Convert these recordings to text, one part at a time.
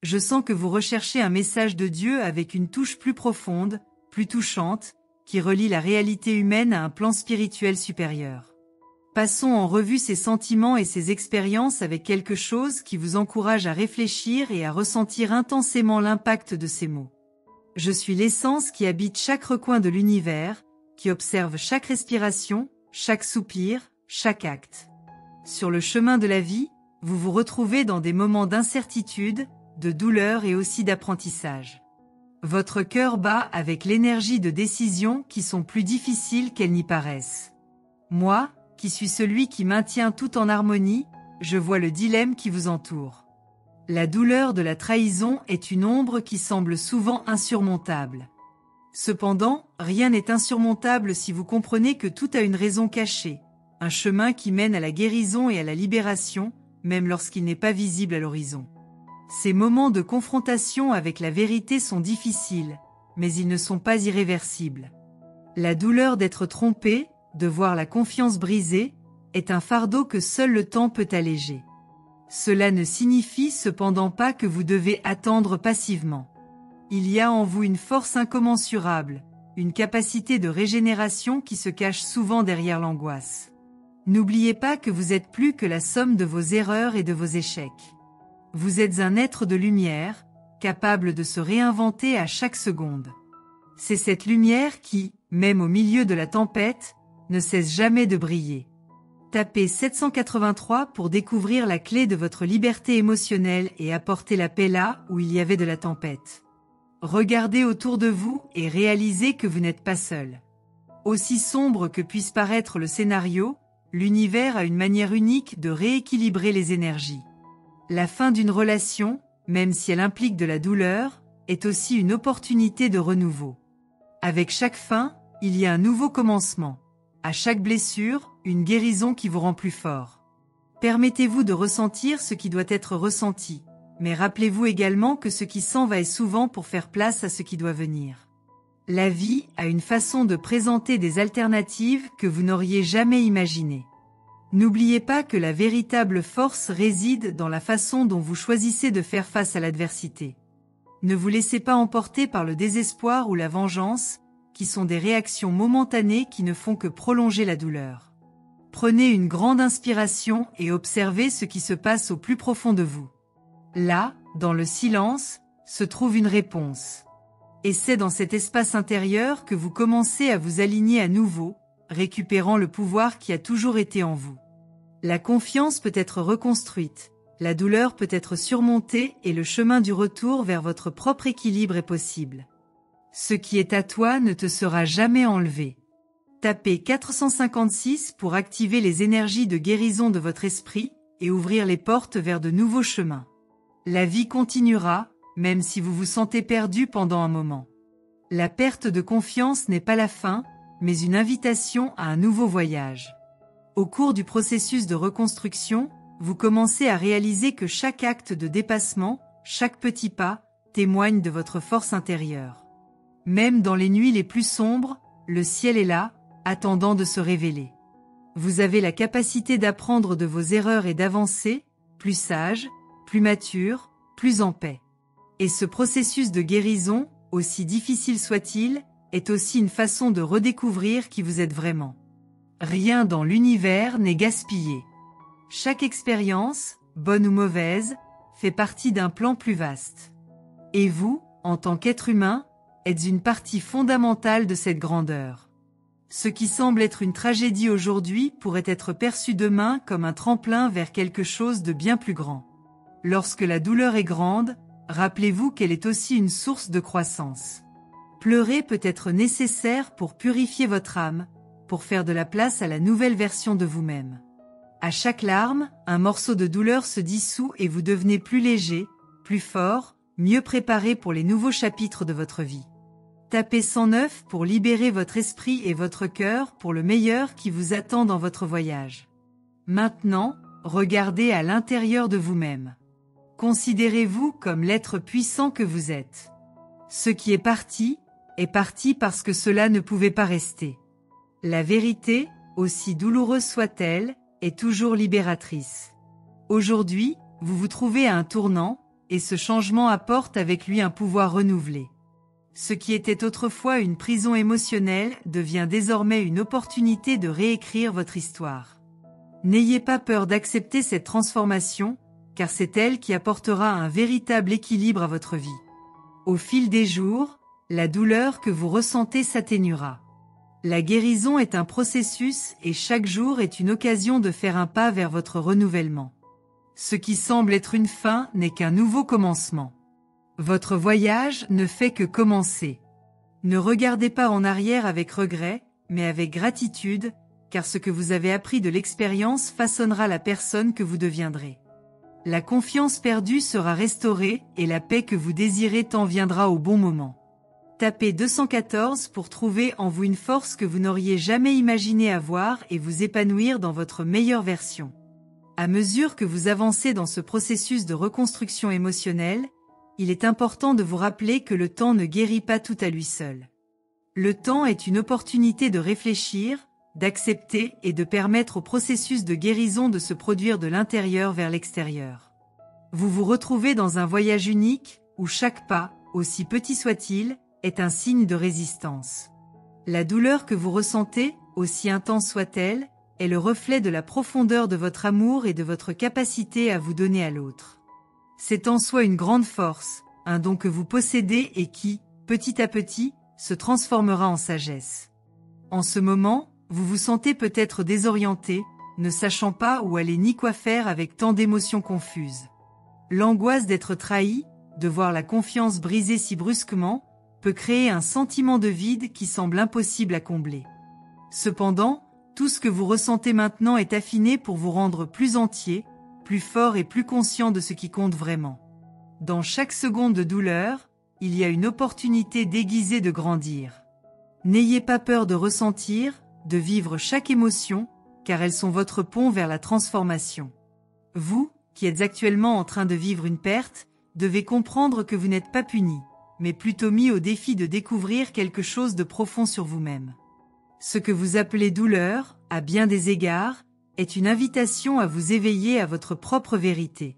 Je sens que vous recherchez un message de Dieu avec une touche plus profonde, plus touchante, qui relie la réalité humaine à un plan spirituel supérieur. Passons en revue ces sentiments et ces expériences avec quelque chose qui vous encourage à réfléchir et à ressentir intensément l'impact de ces mots. Je suis l'essence qui habite chaque recoin de l'univers, qui observe chaque respiration, chaque soupir, chaque acte. Sur le chemin de la vie, vous vous retrouvez dans des moments d'incertitude, de douleur et aussi d'apprentissage. Votre cœur bat avec l'énergie de décisions qui sont plus difficiles qu'elles n'y paraissent. Moi, qui suis celui qui maintient tout en harmonie, je vois le dilemme qui vous entoure. La douleur de la trahison est une ombre qui semble souvent insurmontable. Cependant, rien n'est insurmontable si vous comprenez que tout a une raison cachée, un chemin qui mène à la guérison et à la libération, même lorsqu'il n'est pas visible à l'horizon. Ces moments de confrontation avec la vérité sont difficiles, mais ils ne sont pas irréversibles. La douleur d'être trompé, de voir la confiance brisée, est un fardeau que seul le temps peut alléger. Cela ne signifie cependant pas que vous devez attendre passivement. Il y a en vous une force incommensurable, une capacité de régénération qui se cache souvent derrière l'angoisse. N'oubliez pas que vous êtes plus que la somme de vos erreurs et de vos échecs. Vous êtes un être de lumière, capable de se réinventer à chaque seconde. C'est cette lumière qui, même au milieu de la tempête, ne cesse jamais de briller. Tapez 783 pour découvrir la clé de votre liberté émotionnelle et apporter la paix là où il y avait de la tempête. Regardez autour de vous et réalisez que vous n'êtes pas seul. Aussi sombre que puisse paraître le scénario, l'univers a une manière unique de rééquilibrer les énergies. La fin d'une relation, même si elle implique de la douleur, est aussi une opportunité de renouveau. Avec chaque fin, il y a un nouveau commencement. À chaque blessure, une guérison qui vous rend plus fort. Permettez-vous de ressentir ce qui doit être ressenti, mais rappelez-vous également que ce qui s'en va est souvent pour faire place à ce qui doit venir. La vie a une façon de présenter des alternatives que vous n'auriez jamais imaginées. N'oubliez pas que la véritable force réside dans la façon dont vous choisissez de faire face à l'adversité. Ne vous laissez pas emporter par le désespoir ou la vengeance, qui sont des réactions momentanées qui ne font que prolonger la douleur. Prenez une grande inspiration et observez ce qui se passe au plus profond de vous. Là, dans le silence, se trouve une réponse. Et c'est dans cet espace intérieur que vous commencez à vous aligner à nouveau, récupérant le pouvoir qui a toujours été en vous. La confiance peut être reconstruite, la douleur peut être surmontée et le chemin du retour vers votre propre équilibre est possible. Ce qui est à toi ne te sera jamais enlevé. Tapez 456 pour activer les énergies de guérison de votre esprit et ouvrir les portes vers de nouveaux chemins. La vie continuera, même si vous vous sentez perdu pendant un moment. La perte de confiance n'est pas la fin, mais une invitation à un nouveau voyage. Au cours du processus de reconstruction, vous commencez à réaliser que chaque acte de dépassement, chaque petit pas, témoigne de votre force intérieure. Même dans les nuits les plus sombres, le ciel est là, attendant de se révéler. Vous avez la capacité d'apprendre de vos erreurs et d'avancer, plus sage, plus mature, plus en paix. Et ce processus de guérison, aussi difficile soit-il, est aussi une façon de redécouvrir qui vous êtes vraiment. Rien dans l'univers n'est gaspillé. Chaque expérience, bonne ou mauvaise, fait partie d'un plan plus vaste. Et vous, en tant qu'être humain, êtes une partie fondamentale de cette grandeur. Ce qui semble être une tragédie aujourd'hui pourrait être perçu demain comme un tremplin vers quelque chose de bien plus grand. Lorsque la douleur est grande, rappelez-vous qu'elle est aussi une source de croissance. Pleurer peut être nécessaire pour purifier votre âme, pour faire de la place à la nouvelle version de vous-même. À chaque larme, un morceau de douleur se dissout et vous devenez plus léger, plus fort, mieux préparé pour les nouveaux chapitres de votre vie. Tapez 109 pour libérer votre esprit et votre cœur pour le meilleur qui vous attend dans votre voyage. Maintenant, regardez à l'intérieur de vous-même. Considérez-vous comme l'être puissant que vous êtes. Ce qui est parti parce que cela ne pouvait pas rester. La vérité, aussi douloureuse soit-elle, est toujours libératrice. Aujourd'hui, vous vous trouvez à un tournant, et ce changement apporte avec lui un pouvoir renouvelé. Ce qui était autrefois une prison émotionnelle devient désormais une opportunité de réécrire votre histoire. N'ayez pas peur d'accepter cette transformation, car c'est elle qui apportera un véritable équilibre à votre vie. Au fil des jours, la douleur que vous ressentez s'atténuera. La guérison est un processus et chaque jour est une occasion de faire un pas vers votre renouvellement. Ce qui semble être une fin n'est qu'un nouveau commencement. Votre voyage ne fait que commencer. Ne regardez pas en arrière avec regret, mais avec gratitude, car ce que vous avez appris de l'expérience façonnera la personne que vous deviendrez. La confiance perdue sera restaurée et la paix que vous désirez tant viendra au bon moment. Tapez 214 pour trouver en vous une force que vous n'auriez jamais imaginé avoir et vous épanouir dans votre meilleure version. À mesure que vous avancez dans ce processus de reconstruction émotionnelle, il est important de vous rappeler que le temps ne guérit pas tout à lui seul. Le temps est une opportunité de réfléchir, d'accepter et de permettre au processus de guérison de se produire de l'intérieur vers l'extérieur. Vous vous retrouvez dans un voyage unique, où chaque pas, aussi petit soit-il, est un signe de résistance. La douleur que vous ressentez, aussi intense soit-elle, est le reflet de la profondeur de votre amour et de votre capacité à vous donner à l'autre. C'est en soi une grande force, un don que vous possédez et qui, petit à petit, se transformera en sagesse. En ce moment, vous vous sentez peut-être désorienté, ne sachant pas où aller ni quoi faire avec tant d'émotions confuses. L'angoisse d'être trahi, de voir la confiance brisée si brusquement, peut créer un sentiment de vide qui semble impossible à combler. Cependant, tout ce que vous ressentez maintenant est affiné pour vous rendre plus entier, plus fort et plus conscient de ce qui compte vraiment. Dans chaque seconde de douleur, il y a une opportunité déguisée de grandir. N'ayez pas peur de ressentir, de vivre chaque émotion, car elles sont votre pont vers la transformation. Vous, qui êtes actuellement en train de vivre une perte, devez comprendre que vous n'êtes pas puni, mais plutôt mis au défi de découvrir quelque chose de profond sur vous-même. Ce que vous appelez douleur, à bien des égards, est une invitation à vous éveiller à votre propre vérité.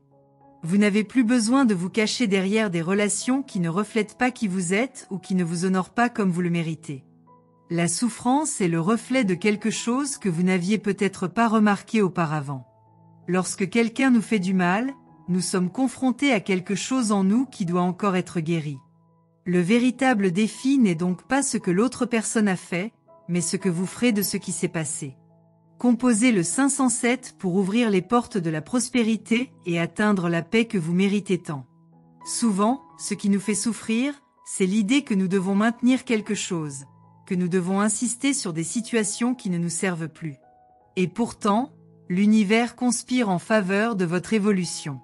Vous n'avez plus besoin de vous cacher derrière des relations qui ne reflètent pas qui vous êtes ou qui ne vous honorent pas comme vous le méritez. La souffrance est le reflet de quelque chose que vous n'aviez peut-être pas remarqué auparavant. Lorsque quelqu'un nous fait du mal, nous sommes confrontés à quelque chose en nous qui doit encore être guéri. Le véritable défi n'est donc pas ce que l'autre personne a fait, mais ce que vous ferez de ce qui s'est passé. Composez le 507 pour ouvrir les portes de la prospérité et atteindre la paix que vous méritez tant. Souvent, ce qui nous fait souffrir, c'est l'idée que nous devons maintenir quelque chose, que nous devons insister sur des situations qui ne nous servent plus. Et pourtant, l'univers conspire en faveur de votre évolution.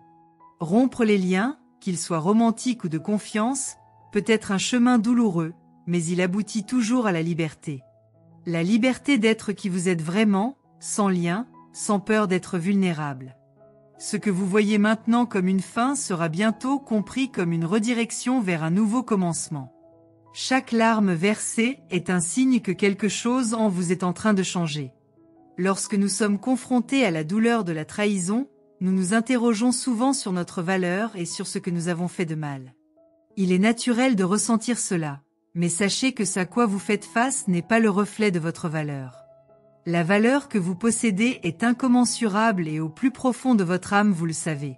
Rompre les liens, qu'ils soient romantiques ou de confiance, peut être un chemin douloureux, mais il aboutit toujours à la liberté. La liberté d'être qui vous êtes vraiment, sans lien, sans peur d'être vulnérable. Ce que vous voyez maintenant comme une fin sera bientôt compris comme une redirection vers un nouveau commencement. Chaque larme versée est un signe que quelque chose en vous est en train de changer. Lorsque nous sommes confrontés à la douleur de la trahison, nous nous interrogeons souvent sur notre valeur et sur ce que nous avons fait de mal. Il est naturel de ressentir cela, mais sachez que ce à quoi vous faites face n'est pas le reflet de votre valeur. La valeur que vous possédez est incommensurable et au plus profond de votre âme vous le savez.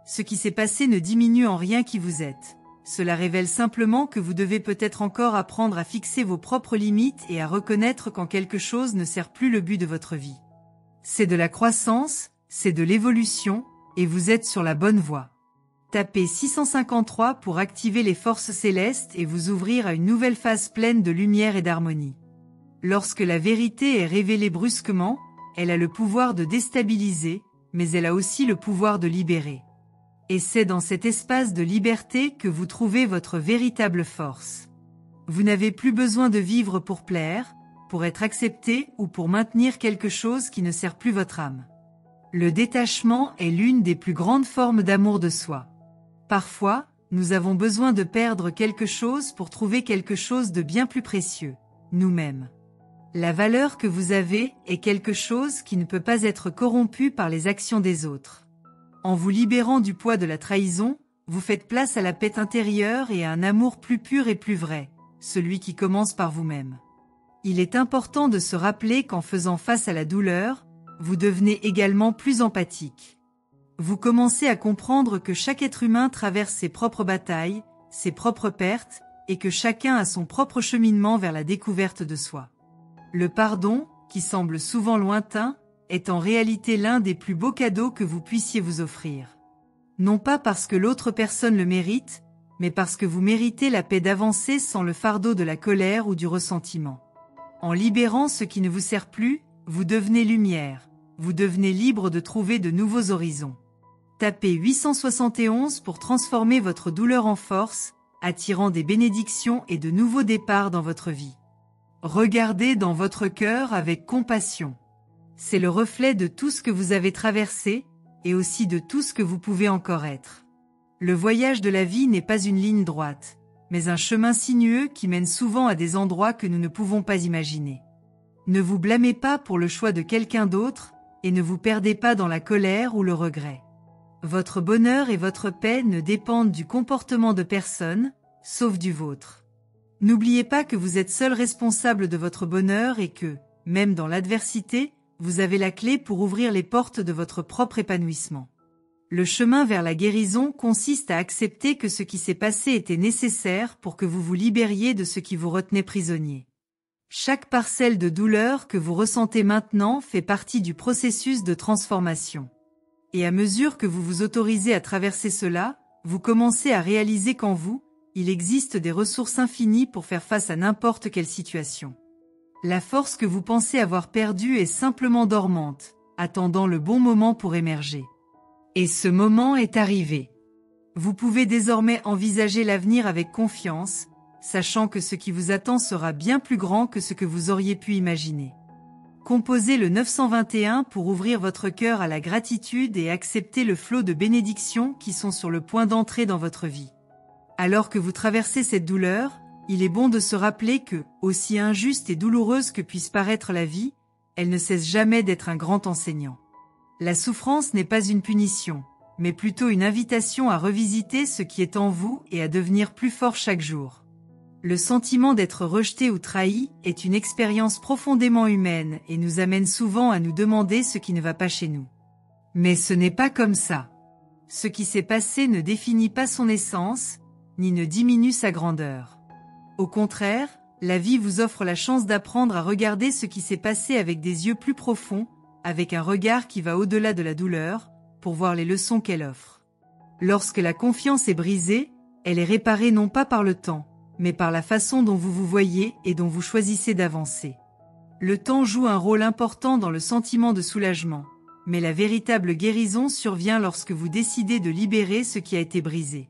Ce qui s'est passé ne diminue en rien qui vous êtes. Cela révèle simplement que vous devez peut-être encore apprendre à fixer vos propres limites et à reconnaître quand quelque chose ne sert plus le but de votre vie. C'est de la croissance, c'est de l'évolution, et vous êtes sur la bonne voie. Tapez 653 pour activer les forces célestes et vous ouvrir à une nouvelle phase pleine de lumière et d'harmonie. Lorsque la vérité est révélée brusquement, elle a le pouvoir de déstabiliser, mais elle a aussi le pouvoir de libérer. Et c'est dans cet espace de liberté que vous trouvez votre véritable force. Vous n'avez plus besoin de vivre pour plaire, pour être accepté ou pour maintenir quelque chose qui ne sert plus votre âme. Le détachement est l'une des plus grandes formes d'amour de soi. Parfois, nous avons besoin de perdre quelque chose pour trouver quelque chose de bien plus précieux, nous-mêmes. La valeur que vous avez est quelque chose qui ne peut pas être corrompu par les actions des autres. En vous libérant du poids de la trahison, vous faites place à la paix intérieure et à un amour plus pur et plus vrai, celui qui commence par vous-même. Il est important de se rappeler qu'en faisant face à la douleur, vous devenez également plus empathique. Vous commencez à comprendre que chaque être humain traverse ses propres batailles, ses propres pertes, et que chacun a son propre cheminement vers la découverte de soi. Le pardon, qui semble souvent lointain, est en réalité l'un des plus beaux cadeaux que vous puissiez vous offrir. Non pas parce que l'autre personne le mérite, mais parce que vous méritez la paix d'avancer sans le fardeau de la colère ou du ressentiment. En libérant ce qui ne vous sert plus, vous devenez lumière, vous devenez libre de trouver de nouveaux horizons. Tapez 871 pour transformer votre douleur en force, attirant des bénédictions et de nouveaux départs dans votre vie. Regardez dans votre cœur avec compassion. C'est le reflet de tout ce que vous avez traversé, et aussi de tout ce que vous pouvez encore être. Le voyage de la vie n'est pas une ligne droite, mais un chemin sinueux qui mène souvent à des endroits que nous ne pouvons pas imaginer. Ne vous blâmez pas pour le choix de quelqu'un d'autre, et ne vous perdez pas dans la colère ou le regret. Votre bonheur et votre paix ne dépendent du comportement de personne, sauf du vôtre. N'oubliez pas que vous êtes seul responsable de votre bonheur et que, même dans l'adversité, vous avez la clé pour ouvrir les portes de votre propre épanouissement. Le chemin vers la guérison consiste à accepter que ce qui s'est passé était nécessaire pour que vous vous libériez de ce qui vous retenait prisonnier. Chaque parcelle de douleur que vous ressentez maintenant fait partie du processus de transformation. Et à mesure que vous vous autorisez à traverser cela, vous commencez à réaliser qu'en vous, il existe des ressources infinies pour faire face à n'importe quelle situation. La force que vous pensez avoir perdue est simplement dormante, attendant le bon moment pour émerger. Et ce moment est arrivé. Vous pouvez désormais envisager l'avenir avec confiance, sachant que ce qui vous attend sera bien plus grand que ce que vous auriez pu imaginer. Composez le 921 pour ouvrir votre cœur à la gratitude et accepter le flot de bénédictions qui sont sur le point d'entrer dans votre vie. Alors que vous traversez cette douleur, il est bon de se rappeler que, aussi injuste et douloureuse que puisse paraître la vie, elle ne cesse jamais d'être un grand enseignant. La souffrance n'est pas une punition, mais plutôt une invitation à revisiter ce qui est en vous et à devenir plus fort chaque jour. Le sentiment d'être rejeté ou trahi est une expérience profondément humaine et nous amène souvent à nous demander ce qui ne va pas chez nous. Mais ce n'est pas comme ça. Ce qui s'est passé ne définit pas son essence, ni ne diminue sa grandeur. Au contraire, la vie vous offre la chance d'apprendre à regarder ce qui s'est passé avec des yeux plus profonds, avec un regard qui va au-delà de la douleur, pour voir les leçons qu'elle offre. Lorsque la confiance est brisée, elle est réparée non pas par le temps, mais par la façon dont vous vous voyez et dont vous choisissez d'avancer. Le temps joue un rôle important dans le sentiment de soulagement, mais la véritable guérison survient lorsque vous décidez de libérer ce qui a été brisé.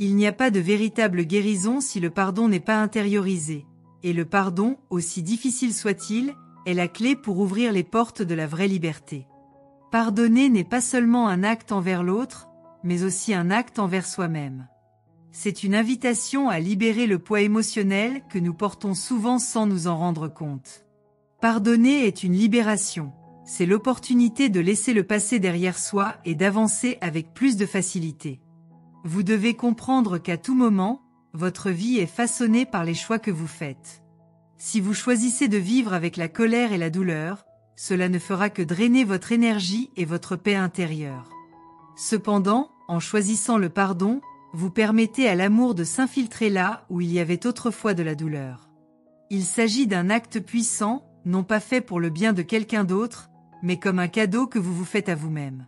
Il n'y a pas de véritable guérison si le pardon n'est pas intériorisé, et le pardon, aussi difficile soit-il, est la clé pour ouvrir les portes de la vraie liberté. Pardonner n'est pas seulement un acte envers l'autre, mais aussi un acte envers soi-même. C'est une invitation à libérer le poids émotionnel que nous portons souvent sans nous en rendre compte. Pardonner est une libération, c'est l'opportunité de laisser le passé derrière soi et d'avancer avec plus de facilité. Vous devez comprendre qu'à tout moment, votre vie est façonnée par les choix que vous faites. Si vous choisissez de vivre avec la colère et la douleur, cela ne fera que drainer votre énergie et votre paix intérieure. Cependant, en choisissant le pardon, vous permettez à l'amour de s'infiltrer là où il y avait autrefois de la douleur. Il s'agit d'un acte puissant, non pas fait pour le bien de quelqu'un d'autre, mais comme un cadeau que vous vous faites à vous-même.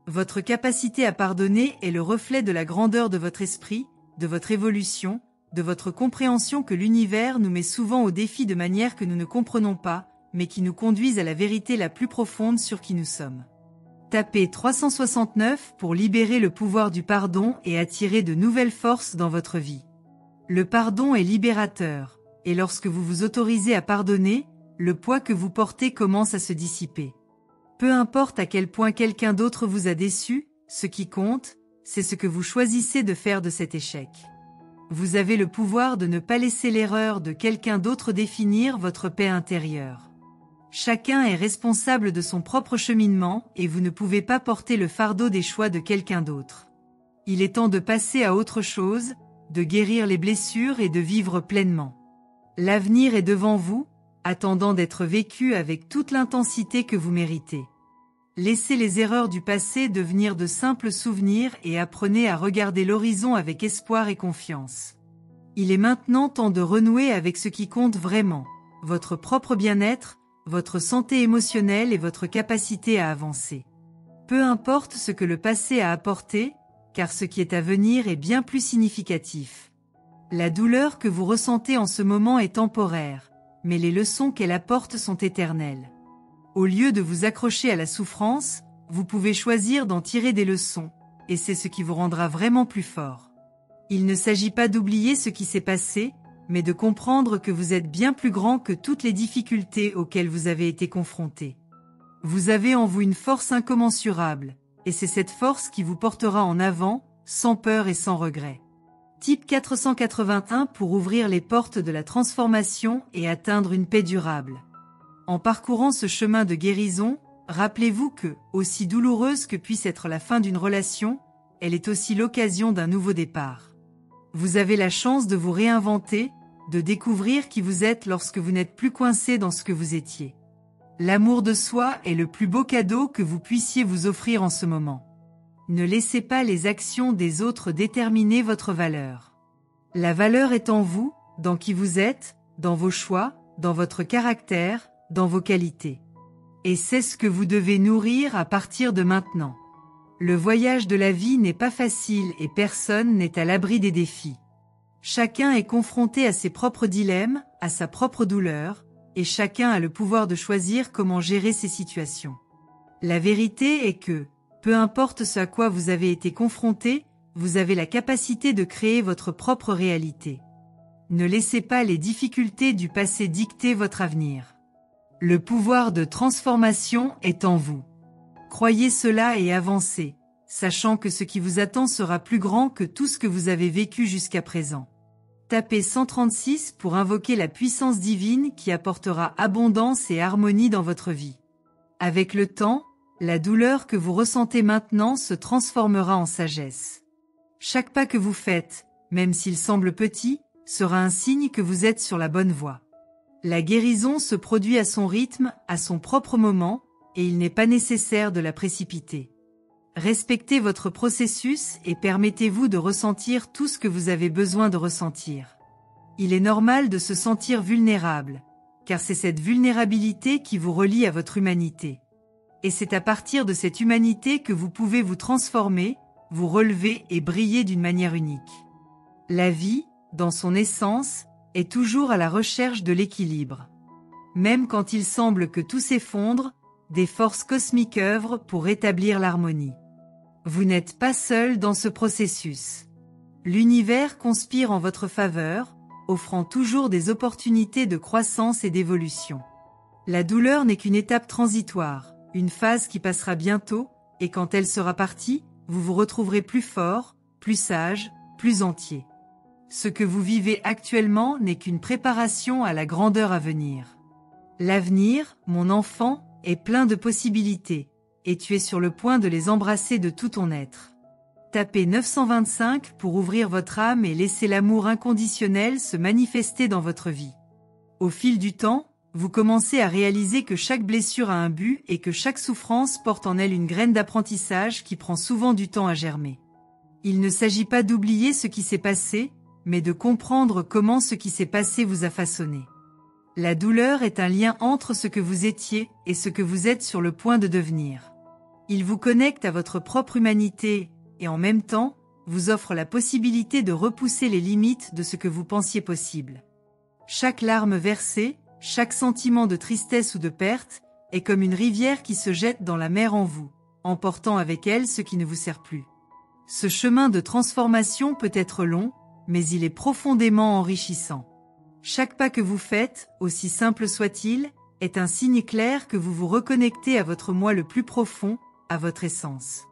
Votre capacité à pardonner est le reflet de la grandeur de votre esprit, de votre évolution, de votre compréhension que l'univers nous met souvent au défi de manière que nous ne comprenons pas, mais qui nous conduisent à la vérité la plus profonde sur qui nous sommes. Tapez 369 pour libérer le pouvoir du pardon et attirer de nouvelles forces dans votre vie. Le pardon est libérateur, et lorsque vous vous autorisez à pardonner, le poids que vous portez commence à se dissiper. Peu importe à quel point quelqu'un d'autre vous a déçu, ce qui compte, c'est ce que vous choisissez de faire de cet échec. Vous avez le pouvoir de ne pas laisser l'erreur de quelqu'un d'autre définir votre paix intérieure. Chacun est responsable de son propre cheminement et vous ne pouvez pas porter le fardeau des choix de quelqu'un d'autre. Il est temps de passer à autre chose, de guérir les blessures et de vivre pleinement. L'avenir est devant vous, attendant d'être vécu avec toute l'intensité que vous méritez. Laissez les erreurs du passé devenir de simples souvenirs et apprenez à regarder l'horizon avec espoir et confiance. Il est maintenant temps de renouer avec ce qui compte vraiment, votre propre bien-être, votre santé émotionnelle et votre capacité à avancer. Peu importe ce que le passé a apporté, car ce qui est à venir est bien plus significatif. La douleur que vous ressentez en ce moment est temporaire, mais les leçons qu'elle apporte sont éternelles. Au lieu de vous accrocher à la souffrance, vous pouvez choisir d'en tirer des leçons, et c'est ce qui vous rendra vraiment plus fort. Il ne s'agit pas d'oublier ce qui s'est passé, mais de comprendre que vous êtes bien plus grand que toutes les difficultés auxquelles vous avez été confrontés. Vous avez en vous une force incommensurable, et c'est cette force qui vous portera en avant, sans peur et sans regret. Type 481 pour ouvrir les portes de la transformation et atteindre une paix durable. En parcourant ce chemin de guérison, rappelez-vous que, aussi douloureuse que puisse être la fin d'une relation, elle est aussi l'occasion d'un nouveau départ. Vous avez la chance de vous réinventer, de découvrir qui vous êtes lorsque vous n'êtes plus coincé dans ce que vous étiez. L'amour de soi est le plus beau cadeau que vous puissiez vous offrir en ce moment. Ne laissez pas les actions des autres déterminer votre valeur. La valeur est en vous, dans qui vous êtes, dans vos choix, dans votre caractère, dans vos qualités. Et c'est ce que vous devez nourrir à partir de maintenant. Le voyage de la vie n'est pas facile et personne n'est à l'abri des défis. Chacun est confronté à ses propres dilemmes, à sa propre douleur, et chacun a le pouvoir de choisir comment gérer ces situations. La vérité est que, peu importe ce à quoi vous avez été confronté, vous avez la capacité de créer votre propre réalité. Ne laissez pas les difficultés du passé dicter votre avenir. Le pouvoir de transformation est en vous. Croyez cela et avancez, sachant que ce qui vous attend sera plus grand que tout ce que vous avez vécu jusqu'à présent. Tapez 136 pour invoquer la puissance divine qui apportera abondance et harmonie dans votre vie. Avec le temps, la douleur que vous ressentez maintenant se transformera en sagesse. Chaque pas que vous faites, même s'il semble petit, sera un signe que vous êtes sur la bonne voie. La guérison se produit à son rythme, à son propre moment, et il n'est pas nécessaire de la précipiter. Respectez votre processus et permettez-vous de ressentir tout ce que vous avez besoin de ressentir. Il est normal de se sentir vulnérable, car c'est cette vulnérabilité qui vous relie à votre humanité. Et c'est à partir de cette humanité que vous pouvez vous transformer, vous relever et briller d'une manière unique. La vie, dans son essence, est toujours à la recherche de l'équilibre. Même quand il semble que tout s'effondre, des forces cosmiques œuvrent pour rétablir l'harmonie. Vous n'êtes pas seul dans ce processus. L'univers conspire en votre faveur, offrant toujours des opportunités de croissance et d'évolution. La douleur n'est qu'une étape transitoire, une phase qui passera bientôt, et quand elle sera partie, vous vous retrouverez plus fort, plus sage, plus entier. Ce que vous vivez actuellement n'est qu'une préparation à la grandeur à venir. L'avenir, mon enfant, est plein de possibilités, et tu es sur le point de les embrasser de tout ton être. Tapez 925 pour ouvrir votre âme et laisser l'amour inconditionnel se manifester dans votre vie. Au fil du temps, vous commencez à réaliser que chaque blessure a un but et que chaque souffrance porte en elle une graine d'apprentissage qui prend souvent du temps à germer. Il ne s'agit pas d'oublier ce qui s'est passé, mais de comprendre comment ce qui s'est passé vous a façonné. La douleur est un lien entre ce que vous étiez et ce que vous êtes sur le point de devenir. Il vous connecte à votre propre humanité et en même temps, vous offre la possibilité de repousser les limites de ce que vous pensiez possible. Chaque larme versée, chaque sentiment de tristesse ou de perte, est comme une rivière qui se jette dans la mer en vous, emportant avec elle ce qui ne vous sert plus. Ce chemin de transformation peut être long, mais il est profondément enrichissant. Chaque pas que vous faites, aussi simple soit-il, est un signe clair que vous vous reconnectez à votre moi le plus profond, à votre essence.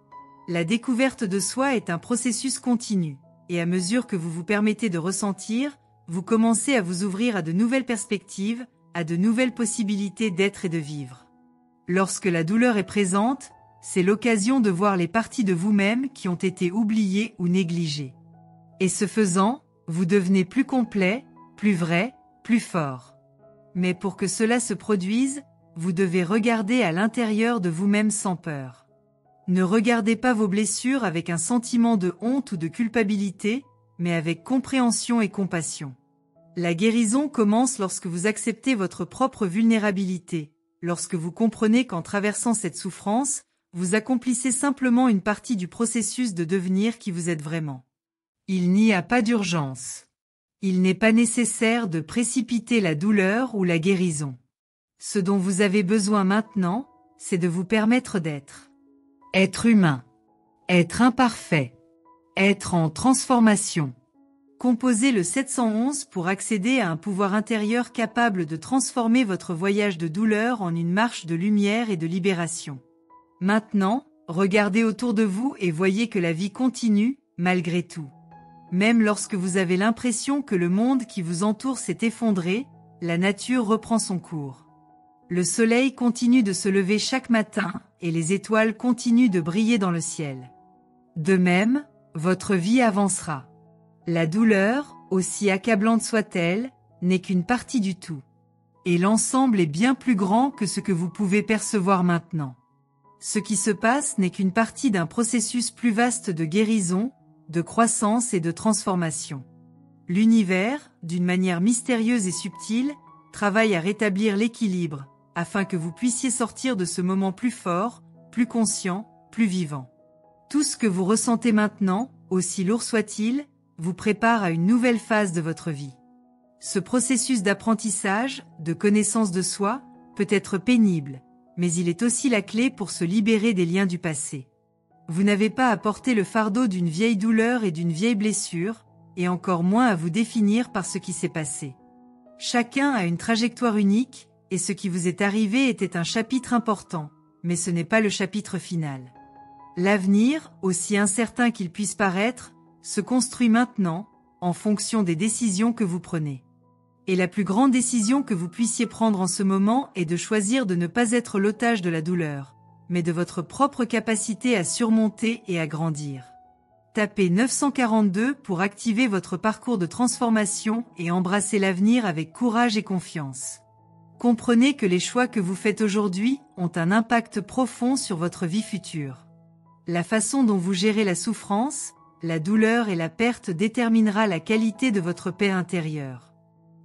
La découverte de soi est un processus continu, et à mesure que vous vous permettez de ressentir, vous commencez à vous ouvrir à de nouvelles perspectives, à de nouvelles possibilités d'être et de vivre. Lorsque la douleur est présente, c'est l'occasion de voir les parties de vous-même qui ont été oubliées ou négligées. Et ce faisant, vous devenez plus complet, plus vrai, plus fort. Mais pour que cela se produise, vous devez regarder à l'intérieur de vous-même sans peur. Ne regardez pas vos blessures avec un sentiment de honte ou de culpabilité, mais avec compréhension et compassion. La guérison commence lorsque vous acceptez votre propre vulnérabilité, lorsque vous comprenez qu'en traversant cette souffrance, vous accomplissez simplement une partie du processus de devenir qui vous êtes vraiment. Il n'y a pas d'urgence. Il n'est pas nécessaire de précipiter la douleur ou la guérison. Ce dont vous avez besoin maintenant, c'est de vous permettre d'être. Être humain. Être imparfait. Être en transformation. Composez le 711 pour accéder à un pouvoir intérieur capable de transformer votre voyage de douleur en une marche de lumière et de libération. Maintenant, regardez autour de vous et voyez que la vie continue, malgré tout. Même lorsque vous avez l'impression que le monde qui vous entoure s'est effondré, la nature reprend son cours. Le soleil continue de se lever chaque matin, et les étoiles continuent de briller dans le ciel. De même, votre vie avancera. La douleur, aussi accablante soit-elle, n'est qu'une partie du tout. Et l'ensemble est bien plus grand que ce que vous pouvez percevoir maintenant. Ce qui se passe n'est qu'une partie d'un processus plus vaste de guérison, de croissance et de transformation. L'univers, d'une manière mystérieuse et subtile, travaille à rétablir l'équilibre, afin que vous puissiez sortir de ce moment plus fort, plus conscient, plus vivant. Tout ce que vous ressentez maintenant, aussi lourd soit-il, vous prépare à une nouvelle phase de votre vie. Ce processus d'apprentissage, de connaissance de soi, peut être pénible, mais il est aussi la clé pour se libérer des liens du passé. Vous n'avez pas à porter le fardeau d'une vieille douleur et d'une vieille blessure, et encore moins à vous définir par ce qui s'est passé. Chacun a une trajectoire unique, et ce qui vous est arrivé était un chapitre important, mais ce n'est pas le chapitre final. L'avenir, aussi incertain qu'il puisse paraître, se construit maintenant, en fonction des décisions que vous prenez. Et la plus grande décision que vous puissiez prendre en ce moment est de choisir de ne pas être l'otage de la douleur, mais de votre propre capacité à surmonter et à grandir. Tapez 942 pour activer votre parcours de transformation et embrasser l'avenir avec courage et confiance. Comprenez que les choix que vous faites aujourd'hui ont un impact profond sur votre vie future. La façon dont vous gérez la souffrance, la douleur et la perte déterminera la qualité de votre paix intérieure.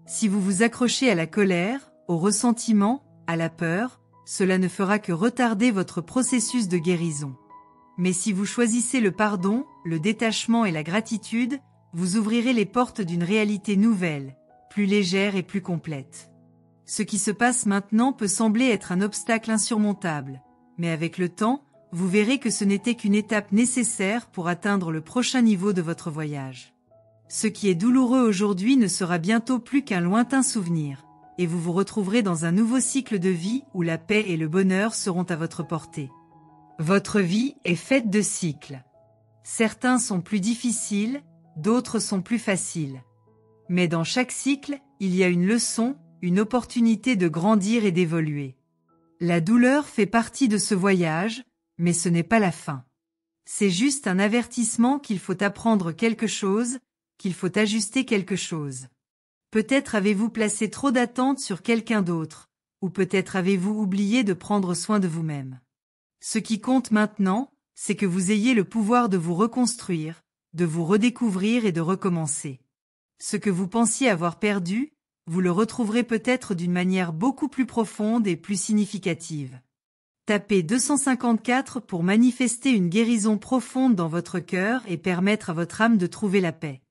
Si vous vous accrochez à la colère, au ressentiment, à la peur, cela ne fera que retarder votre processus de guérison. Mais si vous choisissez le pardon, le détachement et la gratitude, vous ouvrirez les portes d'une réalité nouvelle, plus légère et plus complète. Ce qui se passe maintenant peut sembler être un obstacle insurmontable, mais avec le temps, vous verrez que ce n'était qu'une étape nécessaire pour atteindre le prochain niveau de votre voyage. Ce qui est douloureux aujourd'hui ne sera bientôt plus qu'un lointain souvenir, et vous vous retrouverez dans un nouveau cycle de vie où la paix et le bonheur seront à votre portée. Votre vie est faite de cycles. Certains sont plus difficiles, d'autres sont plus faciles. Mais dans chaque cycle, il y a une leçon, une opportunité de grandir et d'évoluer. La douleur fait partie de ce voyage, mais ce n'est pas la fin. C'est juste un avertissement qu'il faut apprendre quelque chose, qu'il faut ajuster quelque chose. Peut-être avez-vous placé trop d'attentes sur quelqu'un d'autre, ou peut-être avez-vous oublié de prendre soin de vous-même. Ce qui compte maintenant, c'est que vous ayez le pouvoir de vous reconstruire, de vous redécouvrir et de recommencer. Ce que vous pensiez avoir perdu, vous le retrouverez peut-être d'une manière beaucoup plus profonde et plus significative. Tapez 254 pour manifester une guérison profonde dans votre cœur et permettre à votre âme de trouver la paix.